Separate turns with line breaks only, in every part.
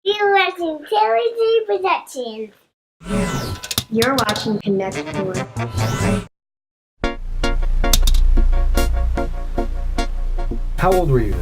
You're watching Talonted Productions.
You're watching Connect Tour.
How old were you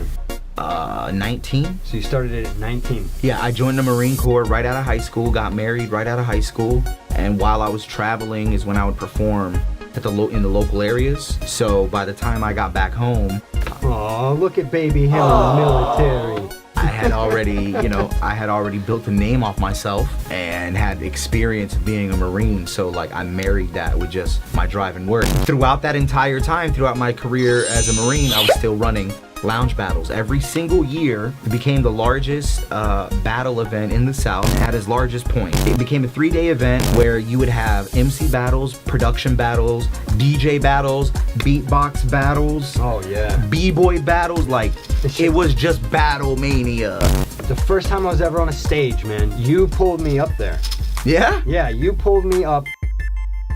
then?
19.
So you started it at 19.
Yeah, I joined the Marine Corps right out of high school, got married right out of high school, and while I was traveling is when I would perform at in the local areas. So by the time I got back home,
Oh, look at baby him in the military.
I had already, I had already built a name off myself and had experience being a Marine. So like I married that with just my drive and work. Throughout that entire time, throughout my career as a Marine, I was still running lounge battles. Every single year, it became the largest battle event in the South at its largest point. It became a 3-day event where you would have MC battles, production battles, DJ battles, beatbox battles,
Oh yeah.
b-boy battles, like it was just battle mania.
The first time I was ever on a stage, man, you pulled me up there.
Yeah?
Yeah, you pulled me up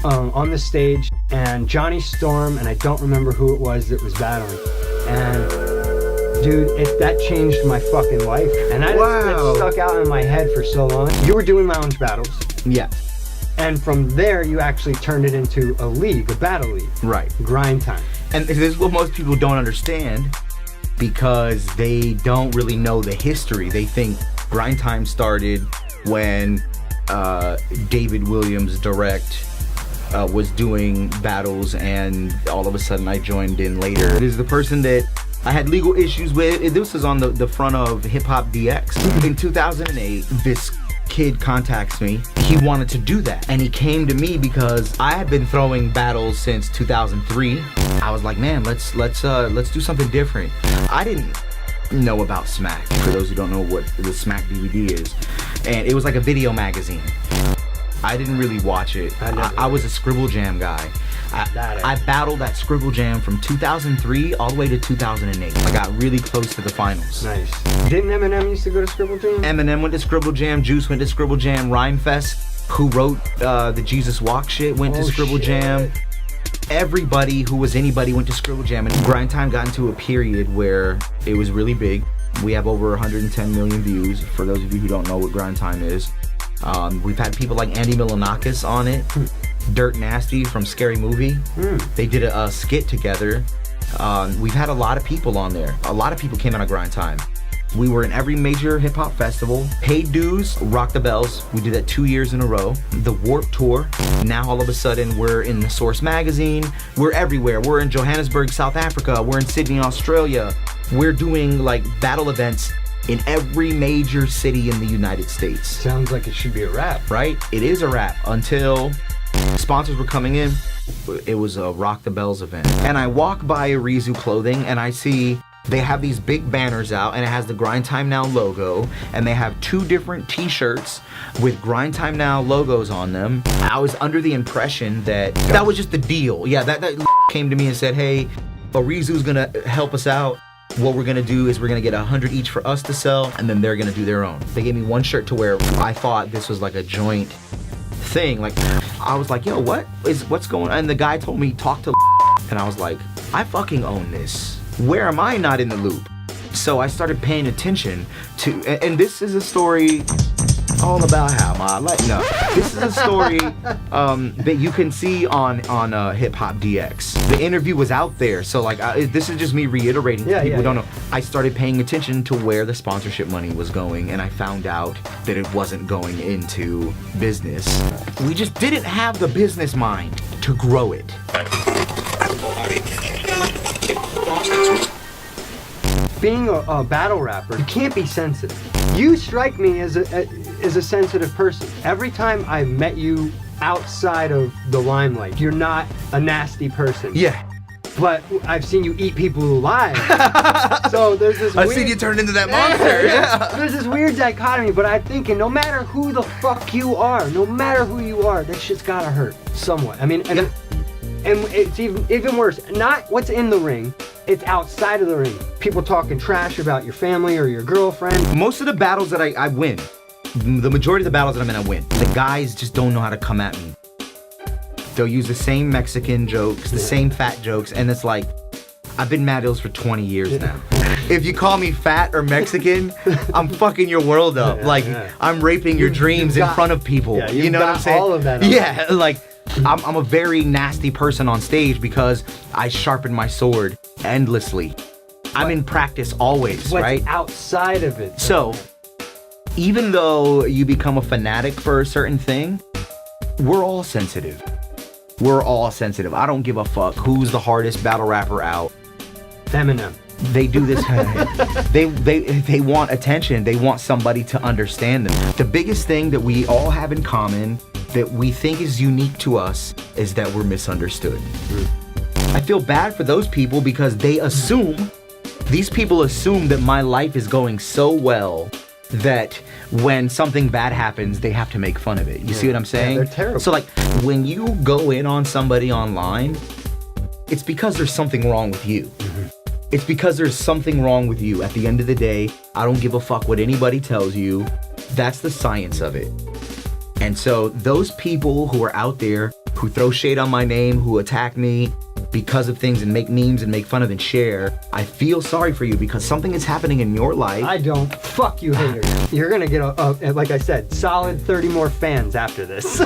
on the stage, and Johnny Storm, and I don't remember who it was that was battling. And dude, that changed my fucking life. And that stuck out in my head for so long. You were doing lounge battles.
Yeah.
And from there, you actually turned it into a league, a battle league.
Right.
Grind time.
And this is what most people don't understand because they don't really know the history. They think Grind Time started when David Williams Direct was doing battles, and all of a sudden I joined in later. It is the person that I had legal issues with. This was on the front of Hip Hop DX. In 2008, this kid contacts me. He wanted to do that, and he came to me because I had been throwing battles since 2003. I was like, man, let's do something different. I didn't know about Smack. For those who don't know what the Smack DVD is, and it was like a video magazine. I didn't really watch it. I was a Scribble Jam guy. I battled that Scribble Jam from 2003 all the way to 2008. I got really close to the finals.
Nice. Didn't Eminem used to go to Scribble Jam?
Eminem went to Scribble Jam, Juice went to Scribble Jam, Rhymefest, who wrote the Jesus Walk shit, went to Scribble Jam. Everybody who was anybody went to Scribble Jam, and Grind Time got into a period where it was really big. We have over 110 million views, for those of you who don't know what Grind Time is. We've had people like Andy Milonakis on it, Dirt Nasty from Scary Movie. They did a skit together. We've had a lot of people on there. A lot of people came out of Grind Time. We were in every major hip hop festival. Paid dues, Rock the Bells. We did that 2 years in a row. The Warped Tour. Now all of a sudden we're in the Source magazine. We're everywhere. We're in Johannesburg, South Africa. We're in Sydney, Australia. We're doing like battle events in every major city in the United States.
Sounds like it should be a rap.
Right? It is a rap. Until sponsors were coming in, it was a Rock the Bells event. And I walk by Arizu Clothing and I see they have these big banners out, and it has the Grind Time Now logo, and they have 2 different t-shirts with Grind Time Now logos on them. I was under the impression that that was just the deal. Yeah, that came to me and said, hey, Arizu's gonna help us out. What we're gonna do is we're gonna get 100 each for us to sell, and then they're gonna do their own. They gave me 1 shirt to wear. I thought this was like a joint thing. Like, I was like, yo, what's going on? And the guy told me, talk to and I was like, I fucking own this. Where am I not in the loop? So I started paying attention to, and this is a story all about how my life. No, this is a story that you can see on Hip Hop DX. The interview was out there, so like this is just me reiterating. People don't know. I started paying attention to where the sponsorship money was going, and I found out that it wasn't going into business. We just didn't have the business mind to grow it.
Being a battle rapper, you can't be sensitive. You strike me as a sensitive person. Every time I've met you outside of the limelight, you're not a nasty person.
Yeah.
But I've seen you eat people alive. So there's this
I've seen you turn into that monster. Yeah.
There's this weird dichotomy, but I'm thinking no matter who the fuck you are, that shit's gotta hurt somewhat. I mean, and it's even worse. Not what's in the ring. It's outside of the ring. People talking trash about your family or your girlfriend.
Most of the battles that I win, the majority of the battles that I'm in, I win. The guys just don't know how to come at me. They'll use the same Mexican jokes, the same fat jokes, and it's like, I've been Madd Illz for 20 years now. If you call me fat or Mexican, I'm fucking your world up. I'm raping your dreams in front of people.
Yeah,
you know what I'm saying?
All of that.
Yeah, I'm a very nasty person on stage because I sharpen my sword endlessly. I'm in practice always,
What's
right?
outside of it.
So, even though you become a fanatic for a certain thing, we're all sensitive. We're all sensitive. I don't give a fuck who's the hardest battle rapper out.
Eminem.
They do this. They want attention. They want somebody to understand them. The biggest thing that we all have in common that we think is unique to us is that we're misunderstood. I feel bad for those people because these people assume that my life is going so well that when something bad happens, they have to make fun of it. You see what I'm saying?
Yeah, they're terrible.
So when you go in on somebody online, it's because there's something wrong with you. It's because there's something wrong with you. At the end of the day, I don't give a fuck what anybody tells you. That's the science of it. And so those people who are out there who throw shade on my name, who attack me because of things and make memes and make fun of and share, I feel sorry for you because something is happening in your life.
I don't. Fuck you, haters. You're gonna get like I said, solid 30 more fans after this.